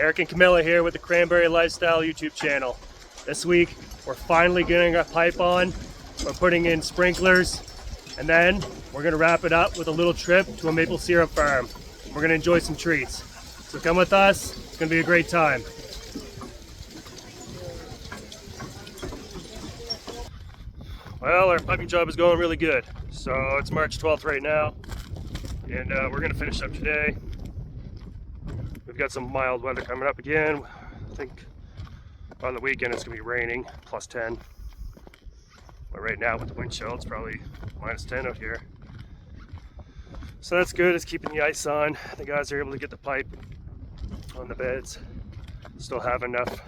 Eric and Camilla here with the Cranberry Lifestyle YouTube channel. This week, we're finally getting our pipe on. We're putting in sprinklers, and then we're gonna wrap it up with a little trip to a maple syrup farm. We're gonna enjoy some treats. So come with us, it's gonna be a great time. Well, our piping job is going really good. So it's March 12th right now, and we're gonna finish up today. We've got some mild weather coming up again. I think on the weekend it's gonna be raining, plus 10. But right now with the wind chill, it's probably minus 10 out here. So that's good, it's keeping the ice on. The guys are able to get the pipe on the beds. Still have enough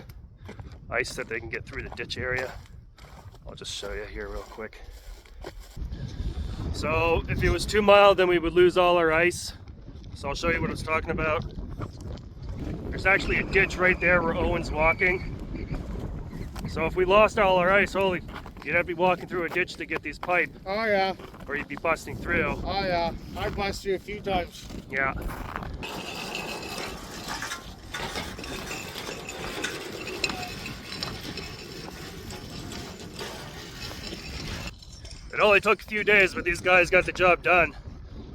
ice that they can get through the ditch area. I'll just show you here real quick. So if it was too mild, then we would lose all our ice. So I'll show you what I was talking about. There's actually a ditch right there where Owen's walking. So if we lost all our ice, you'd have to be walking through a ditch to get these pipe. Oh yeah. Or you'd be busting through. Oh yeah. I busted through a few times. Yeah. It only took a few days, but these guys got the job done.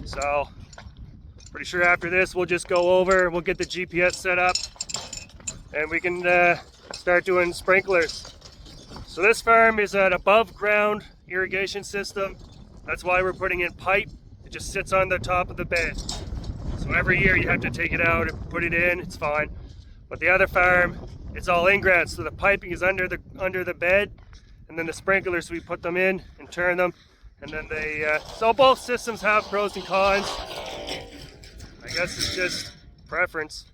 So, pretty sure after this we'll just go over, we'll get the GPS set up, and we can start doing sprinklers. So this farm is an above ground irrigation system. That's why we're putting in pipe. It just sits on the top of the bed. So every year you have to take it out and put it in, it's fine. But the other farm, it's all in-ground, so the piping is under the bed, and then the sprinklers, we put them in and turn them, and then so both systems have pros and cons. I guess it's just preference.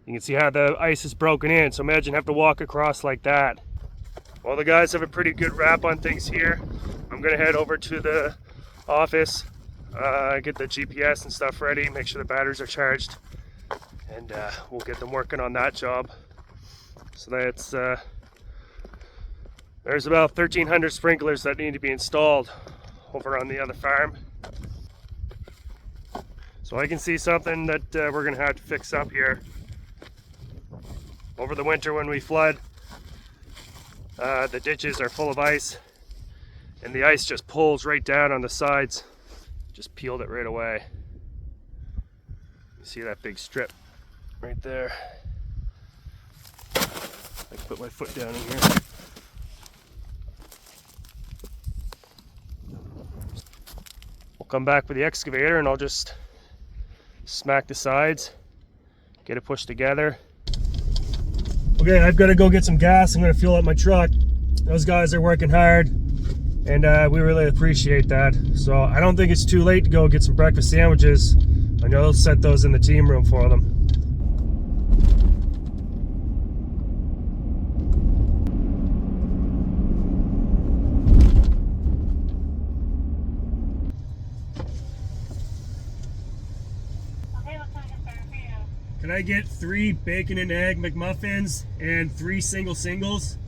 You can see how the ice is broken in, so imagine have to walk across like that. Well, the guys have a pretty good wrap on things here. I'm gonna head over to the office, get the GPS and stuff ready, make sure the batteries are charged, and we'll get them working on that job. So that's there's about 1,300 sprinklers that need to be installed over on the other farm. So I can see something that we're gonna have to fix up here. Over the winter when we flood, the ditches are full of ice, and the ice just pulls right down on the sides. Just peeled it right away. You see that big strip right there? I can put my foot down in here. We'll come back with the excavator and I'll just smack the sides, get it pushed together. Okay, I've got to go get some gas. I'm going to fuel up my truck. Those guys are working hard, and we really appreciate that. So I don't think it's too late to go get some breakfast sandwiches. I know they'll set those in the team room for them. Can I get 3 bacon and egg McMuffins and 3 single singles?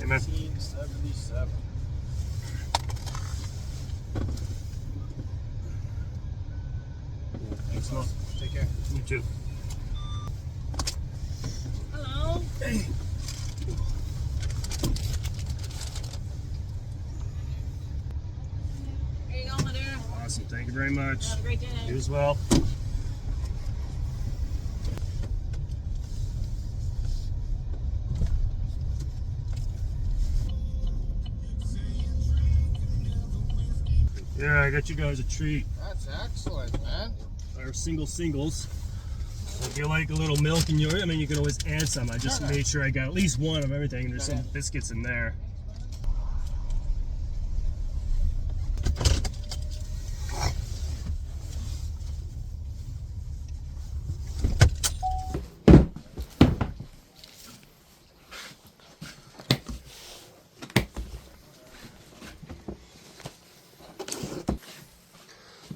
Amen. 1977. Thanks, Mom. Take care. You too. Hello. Hey. There you go, my dear. Awesome. Thank you very much. Have a great day. You as well. Yeah, I got you guys a treat. That's excellent, man. Our single singles. If you like a little milk in your, I mean, you can always add some. I just made sure I got at least one of everything. There's some biscuits in there.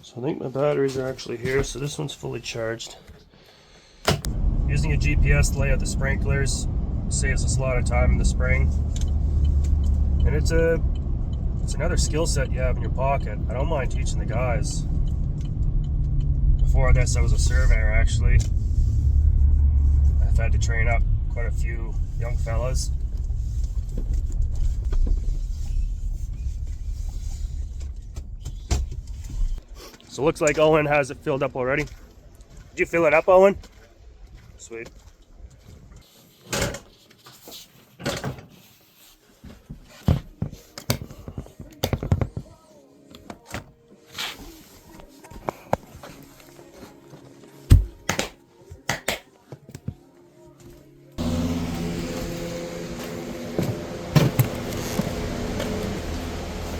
So I think my batteries are actually here. So this one's fully charged. Using a GPS to lay out the sprinklers saves us a lot of time in the spring. And it's another skill set you have in your pocket. I don't mind teaching the guys. Before this, I was a surveyor actually. I've had to train up quite a few young fellas. So it looks like Owen has it filled up already. Did you fill it up, Owen? Sweet.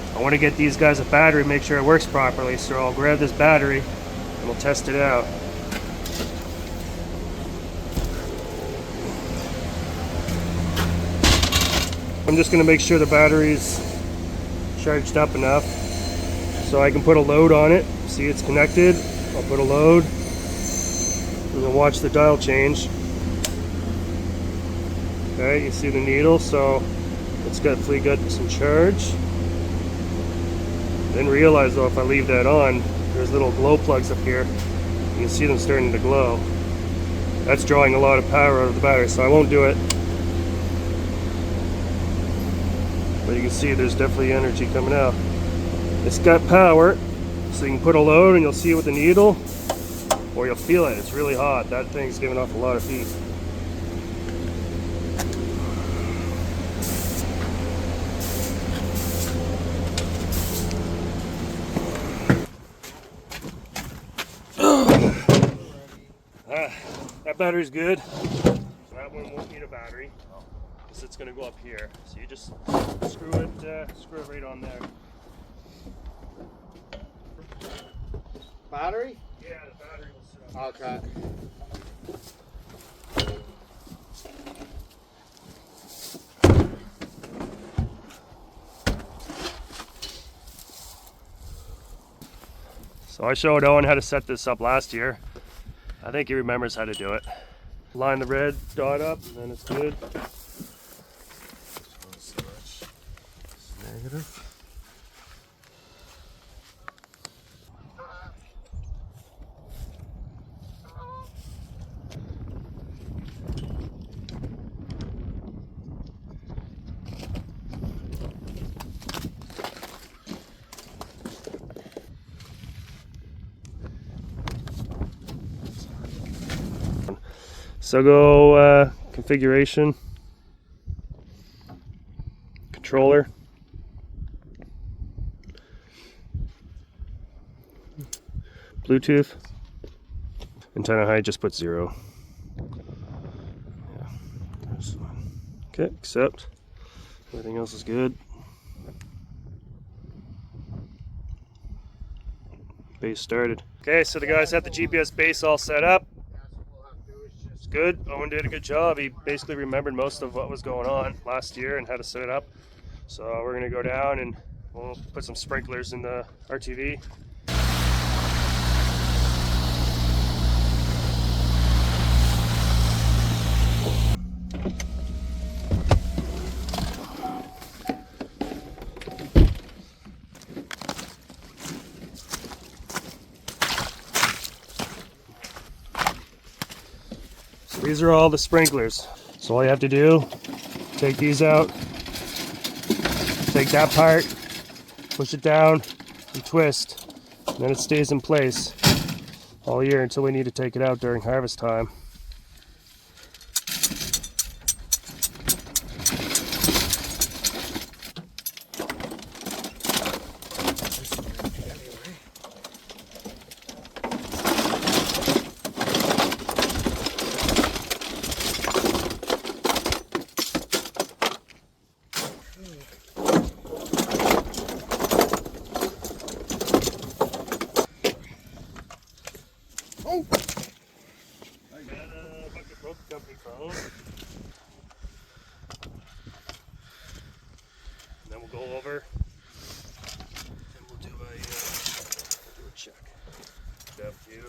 I want to get these guys a battery, make sure it works properly, so I'll grab this battery and we'll test it out. I'm just going to make sure the battery's charged up enough so I can put a load on it. See, it's connected. I'll put a load and then watch the dial change. Okay, you see the needle, so it's definitely got some charge. Then realize though, if I leave that on, there's little glow plugs up here. You can see them starting to glow. That's drawing a lot of power out of the battery, so I won't do it. But you can see there's definitely energy coming out. It's got power, so you can put a load and you'll see it with the needle, or you'll feel it. It's really hot. That thing's giving off a lot of heat. That battery's good. That one won't need a battery because it's going to go up here. So you just screw it right on there. Battery? Yeah, the battery will sit on. Okay. So I showed Owen how to set this up last year. I think he remembers how to do it. Line the red dot up and then it's good. Negative. So go configuration, controller, Bluetooth, antenna height, just put 0. This one. Okay, accept. Everything else is good. Base started. Okay, so the guys have the GPS base all set up. It's good. Owen did a good job. He basically remembered most of what was going on last year and how to set it up. So we're gonna go down and we'll put some sprinklers in the RTV. So these are all the sprinklers. So all you have to do, take these out, take that part, push it down, and twist. And then it stays in place all year until we need to take it out during harvest time. I got a bucket broke company phone. And then we'll go over and we'll do a check. Step view.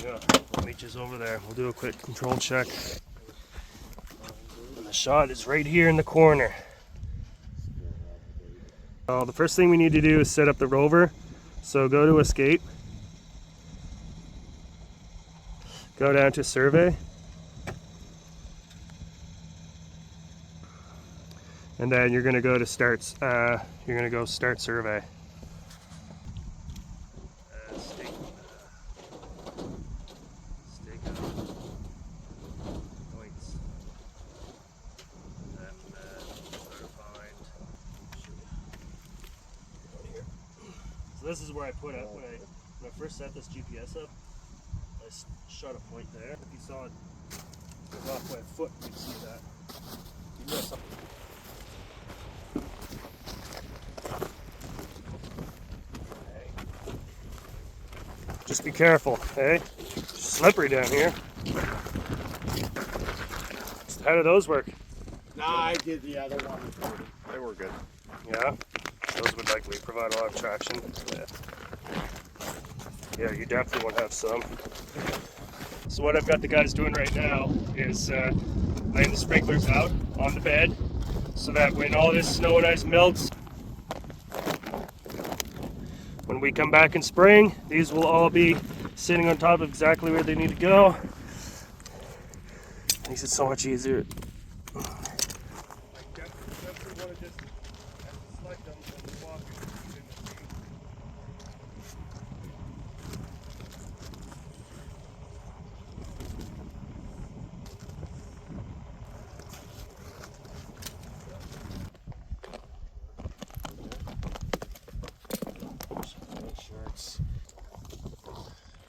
Yeah, Leach over there. We'll do a quick control check. And the shot is right here in the corner. The first thing we need to do is set up the rover. So go to escape. Go down to survey. And then you're going to go to start survey. Stake out points. And then find. So this is where I put up when I first set this GPS up. I shot a point there. If you saw it go off by a foot, you'd see that. You missed something. Just be careful, hey? Slippery down here. How do those work? Nah, I did the other one. They were good. Yeah, those would likely provide a lot of traction. Yeah, you definitely want to have some. So what I've got the guys doing right now is laying the sprinklers out on the bed so that when all this snow and ice melts, when we come back in spring, these will all be sitting on top of exactly where they need to go. Makes it so much easier.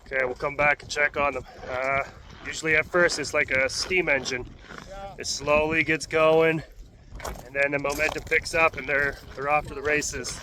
Okay, we'll come back and check on them. Usually at first it's like a steam engine. It slowly gets going and then the momentum picks up and they're off to the races.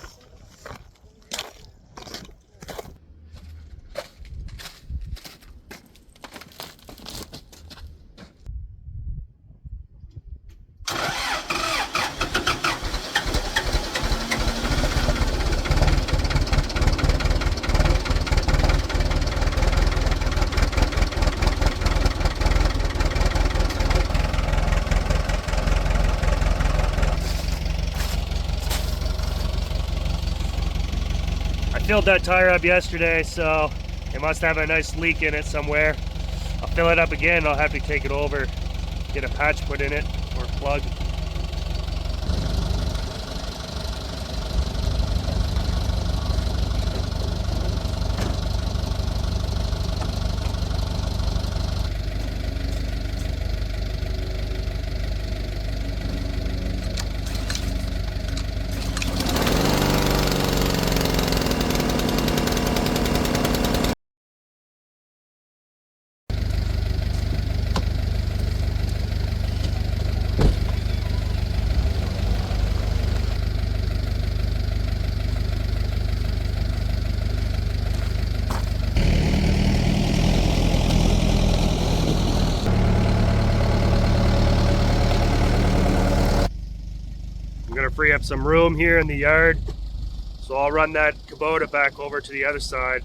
I filled that tire up yesterday, so it must have a nice leak in it somewhere. I'll fill it up again. I'll have to take it over, get a patch put in it or plug. to free up some room here in the yard. So I'll run that Kubota back over to the other side.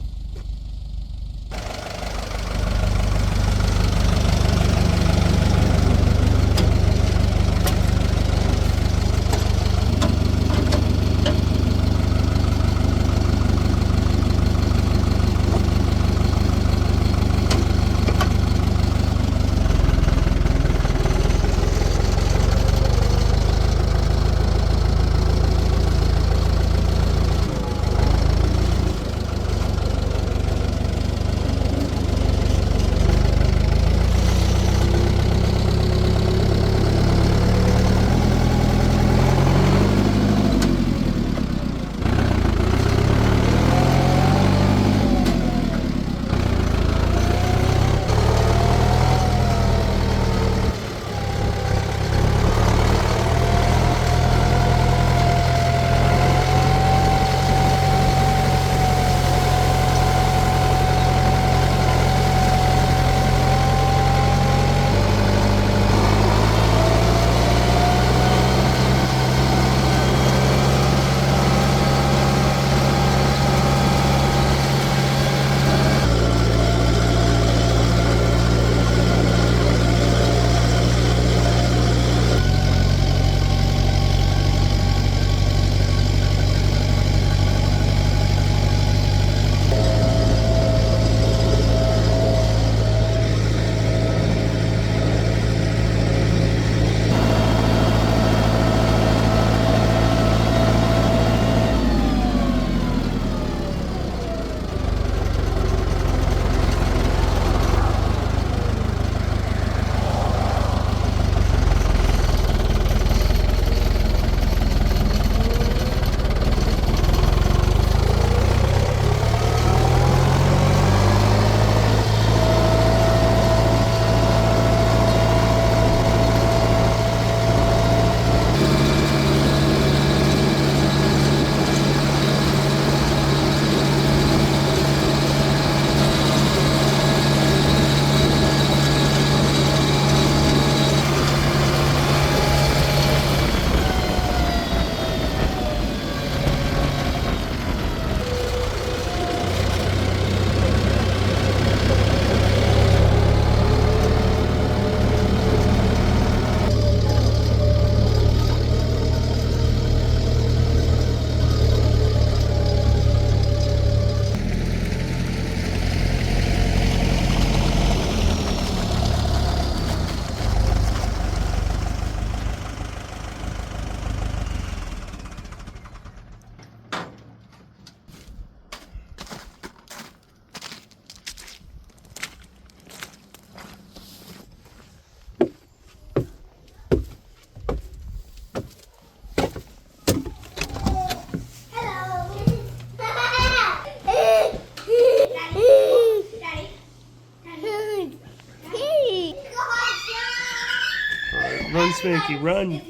Run, Spanky, run.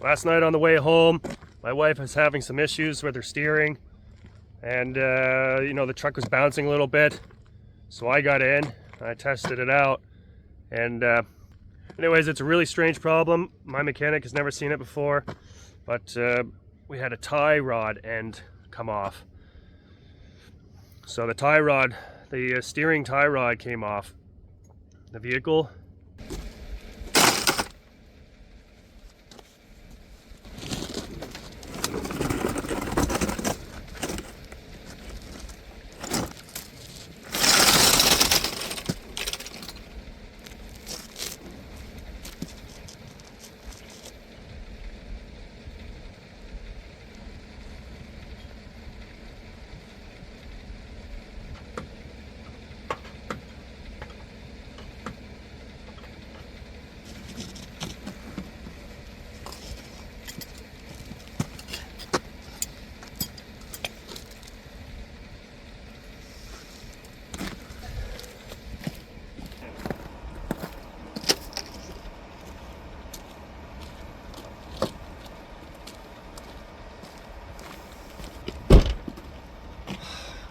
Last night on the way home, my wife was having some issues with her steering, and you know, the truck was bouncing a little bit. So I got in, I tested it out, and anyways, it's a really strange problem. My mechanic has never seen it before, but we had a tie rod end come off. So the tie rod, the steering tie rod came off the vehicle.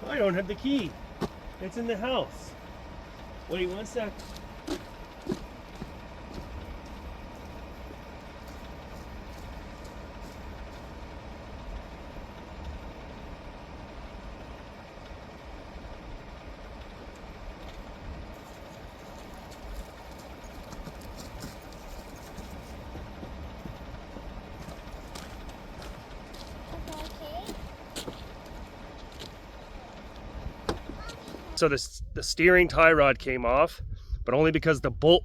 I don't have the key. It's in the house. Wait 1 sec. So the steering tie rod came off, but only because the bolt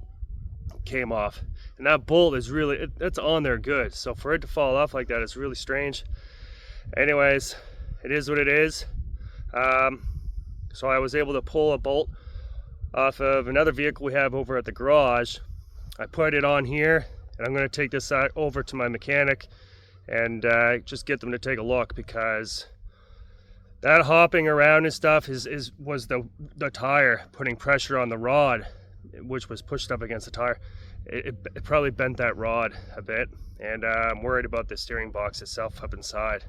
came off. And that bolt is really, it's on there good. So for it to fall off like that is really strange. Anyways, it is what it is. So I was able to pull a bolt off of another vehicle we have over at the garage. I put it on here, and I'm going to take this over to my mechanic and just get them to take a look, because that hopping around and stuff was the tire putting pressure on the rod, which was pushed up against the tire. It probably bent that rod a bit, and I'm worried about the steering box itself up inside.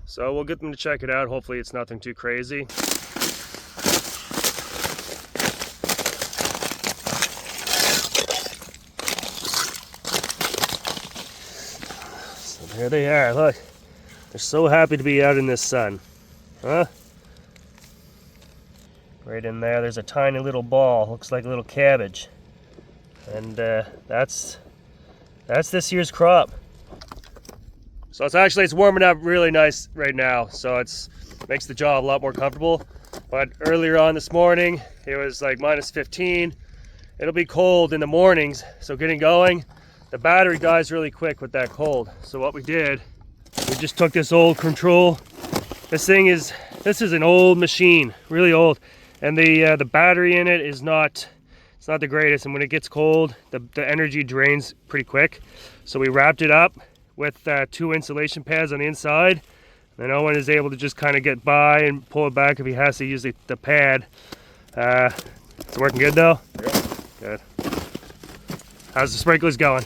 So we'll get them to check it out. Hopefully it's nothing too crazy. So there they are, look. They're so happy to be out in this sun. Huh? Right in there, there's a tiny little ball. Looks like a little cabbage. And that's this year's crop. So it's warming up really nice right now. So makes the job a lot more comfortable. But earlier on this morning, it was like -15. It'll be cold in the mornings. So getting going, the battery dies really quick with that cold. So what we did, we just took this old control. This is an old machine, really old, and the battery in it is not the greatest. And when it gets cold, the energy drains pretty quick. So we wrapped it up with 2 insulation pads on the inside. And Owen is able to just kind of get by and pull it back if he has to use the pad. It's working good though. Yeah. Good. How's the sprinklers going?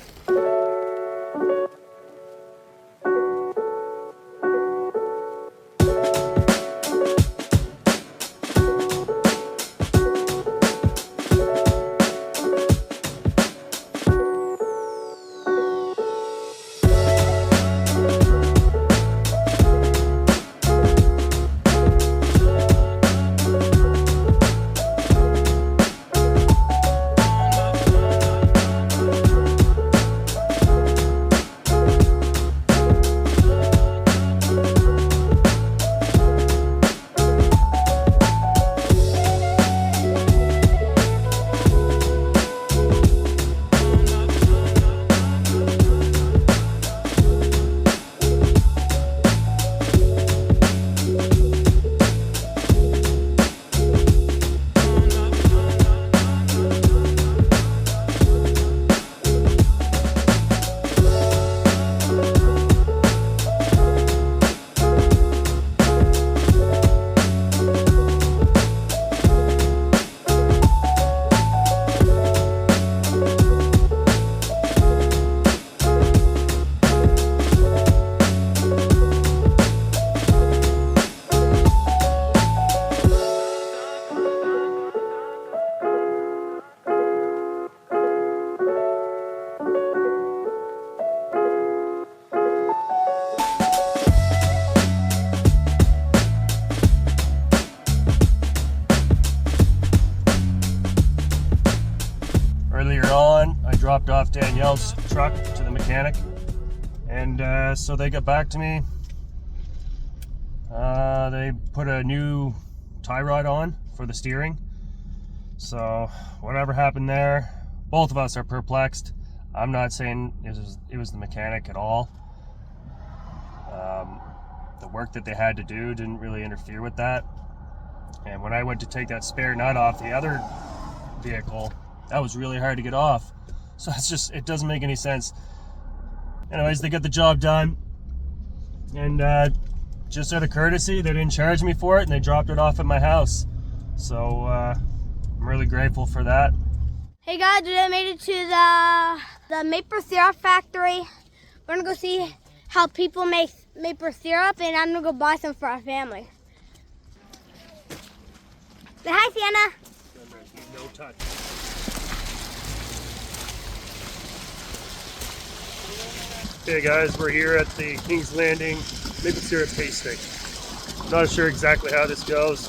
Dropped off Danielle's truck to the mechanic, and so they got back to me. They put a new tie rod on for the steering. So whatever happened there, both of us are perplexed. I'm not saying it was the mechanic at all. The work that they had to do didn't really interfere with that. And when I went to take that spare nut off the other vehicle, that was really hard to get off. So it doesn't make any sense. Anyways, they got the job done. And just out of courtesy, they didn't charge me for it, and they dropped it off at my house. So I'm really grateful for that. Hey guys, today I made it to the maple syrup factory. We're gonna go see how people make maple syrup, and I'm gonna go buy some for our family. Say hi, Sienna. No touch. Hey guys, we're here at the King's Landing maple syrup tasting. Not sure exactly how this goes.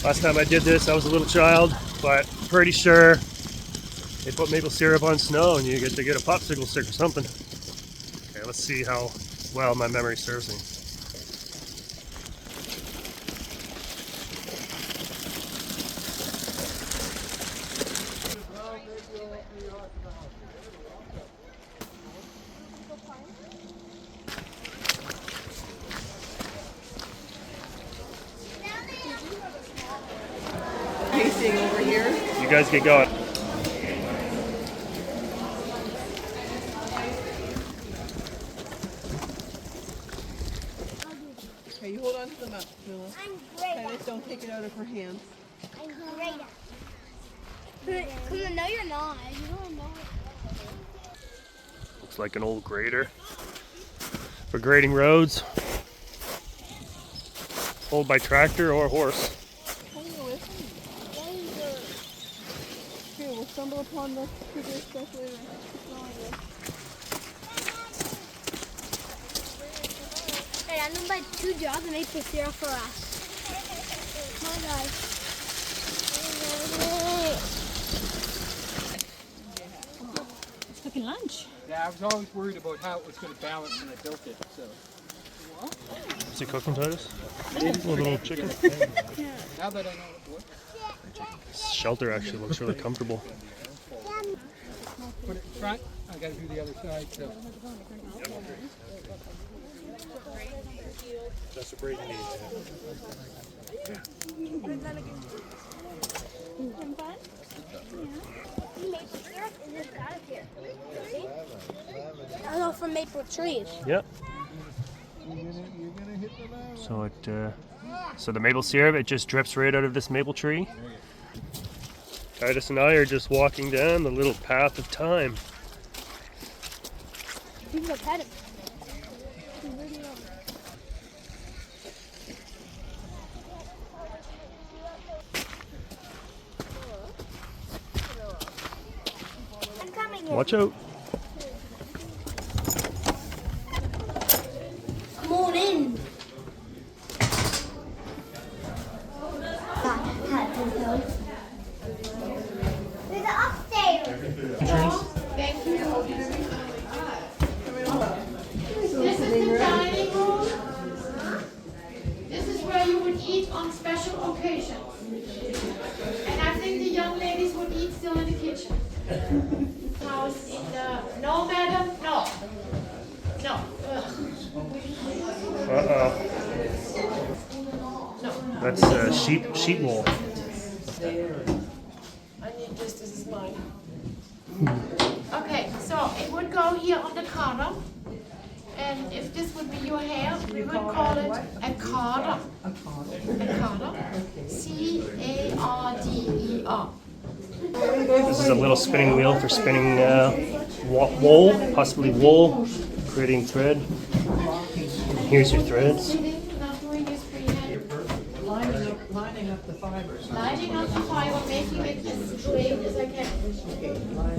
Last time I did this, I was a little child, but pretty sure they put maple syrup on snow and you get to get a popsicle stick or something. Okay, let's see how well my memory serves me. Tasting over here. You guys get going. Okay, you hold on to the mouth, Mila. I'm great. Okay, don't take it out of her hands. I'm great. Come on, no, you're not. You don't know. Looks like an old grader for grading roads. Pulled by tractor or horse. Here, we'll stumble upon the sugar stuff later. Hey, I'm gonna buy 2 jobs and make the syrup for us. Come on, guys. Cooking lunch. Yeah, I was always worried about how it was going to balance when I built it. So Is it cooking, Titus? A little chicken. now that I know it works, This shelter actually looks really comfortable. put it in front. I got to do the other side. So That's a break you Maple syrup is just out of here. See? That's all from maple trees. Yep. So the maple syrup, it just drips right out of this maple tree. Titus and I are just walking down the little path of time. You can go pet him. I'm coming in. Watch out. Come on in. There's an upstairs. This is the dining room. This is where you would eat on special occasions. And I think the young ladies would eat still in the kitchen. House in the, no madam, no. No. Uh-oh. That's sheep wool. I need this is mine. Okay, so it would go here on the counter. And if this would be your hair, we would call it a carder. A carder. C-A-R-D-E-R. This is a little spinning wheel for spinning wool, possibly wool, creating thread. Here's your threads. Not doing this freehand. Lining up the fibers. Lining up the fiber, making it as straight as I can.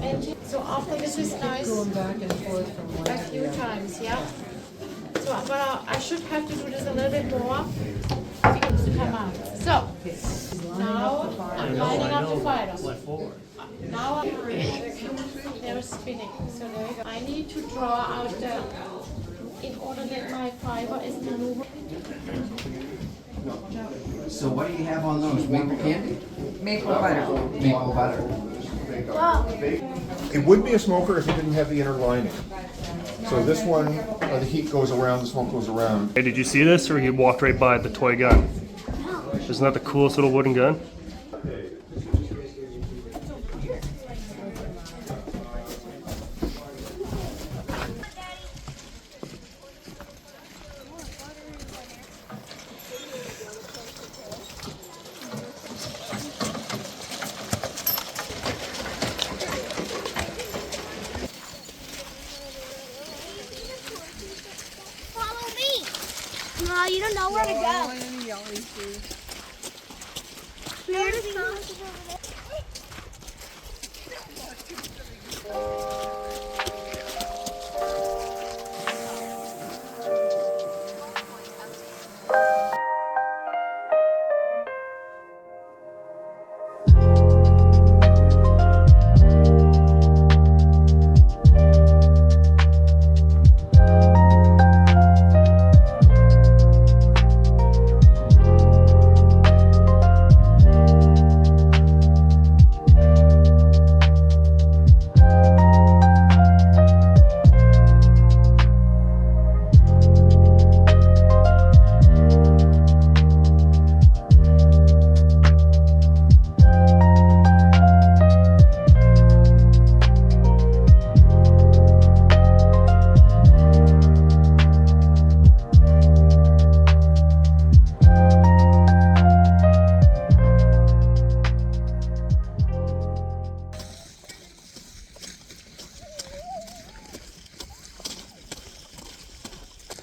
And so after this is nice, Going back and forth from one a to few the other. times, yeah. So I should have to do this a little bit more because to come out. So now I'm lining up the fibers. Now I'm they're spinning. So there we go. I need to draw out the in order that my fiber is moving. So what do you have on those? Maple candy? Maple butter. Maple butter. It would be a smoker if it didn't have the inner lining. So this one, the heat goes around, the smoke goes around. Hey, did you see this, or you walked right by the toy gun? Isn't that the coolest little wooden gun? Follow me. No, you don't know where to go. Any yelling, please. Where to go?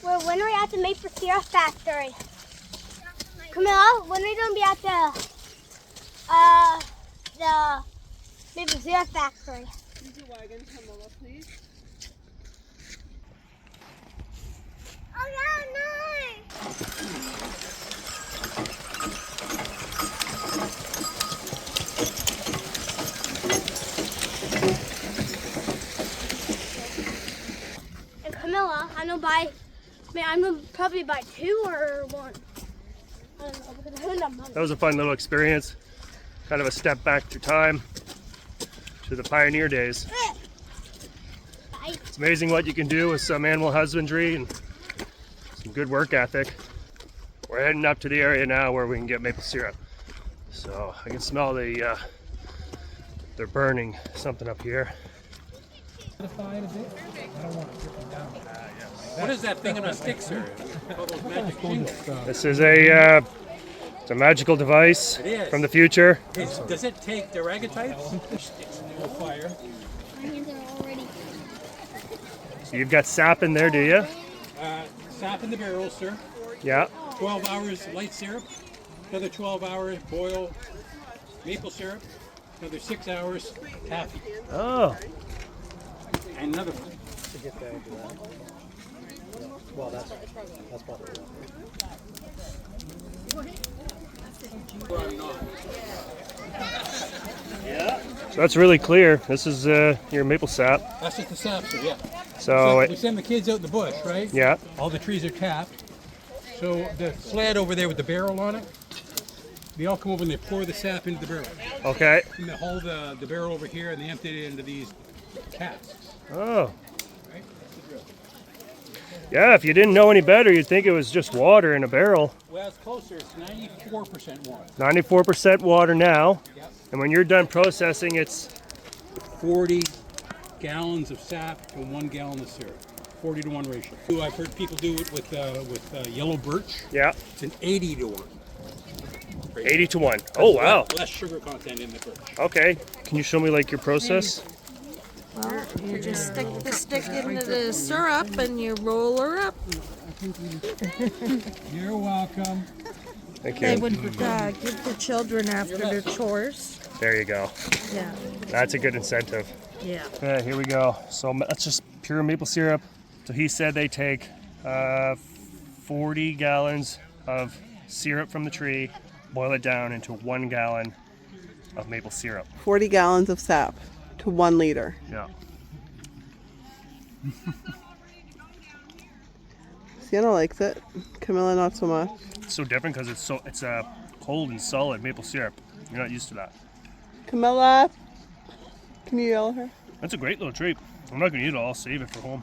When are we at the maple syrup factory? Camilla, when are we gonna be at the maple syrup factory? Use your wagon, Camilla, please. Oh no! And Camilla, I'm gonna probably buy 2 or 1. I don't know, because I haven't done money. That was a fun little experience. Kind of a step back through time to the pioneer days. It's amazing what you can do with some animal husbandry and some good work ethic. We're heading up to the area now where we can get maple syrup. So I can smell they're burning something up here. What is that thing on a stick, sir? All those magic shingles. This is it's a magical device It is. from the future. Does it take the daguerreotypes? No fire. So you've got sap in there, do you? Sap in the barrel, sir. Yeah. 12 hours light syrup. Another 12 hours boil maple syrup. Another 6 hours taffy. Oh. And another. So that's really clear. This is your maple sap. That's just the sap, sir. Yeah. So we send the kids out in the bush, right? yeah. All the trees are tapped. So the sled over there with the barrel on it, they all come over and they pour the sap into the barrel. Okay. And they hold the barrel over here and they empty it into these casks. Oh. Yeah, if you didn't know any better, you'd think it was just water in a barrel. Well, it's closer. It's 94% water. 94% water now. Yep. And when you're done processing, it's 40 gallons of sap to 1 gallon of syrup. 40 to 1 ratio. I've heard people do it with yellow birch. yeah, It's an 80 to 1. 80 to 1. Oh, wow. Less sugar content in the birch. Okay. Can you show me like your process? Well, you just stick the stick into the syrup and you roll her up. You're welcome. Thank They you. would give the children after their chores. There you go. Yeah, That's a good incentive. yeah. Okay, here we go. So that's just pure maple syrup. So he said they take 40 gallons of syrup from the tree, boil it down into 1 gallon of maple syrup. 40 gallons of sap to 1 liter. Yeah. Sienna likes it. Camilla not so much. It's so different because it's cold and solid maple syrup. You're not used to that. Camilla, can you yell at her? That's a great little treat. I'm not gonna eat it all. I'll save it for home.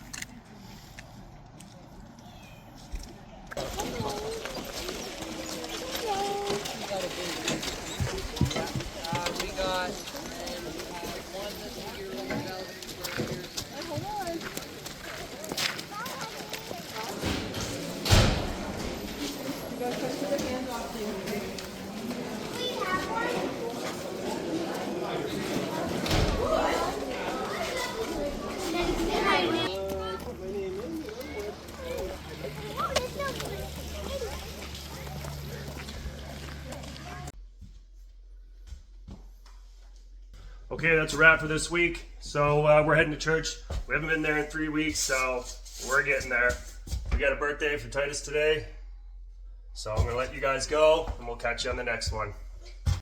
Okay, that's a wrap for this week. So we're heading to church. We haven't been there in 3 weeks, so we're getting there. We got a birthday for Titus today. So I'm gonna let you guys go, and we'll catch you on the next one.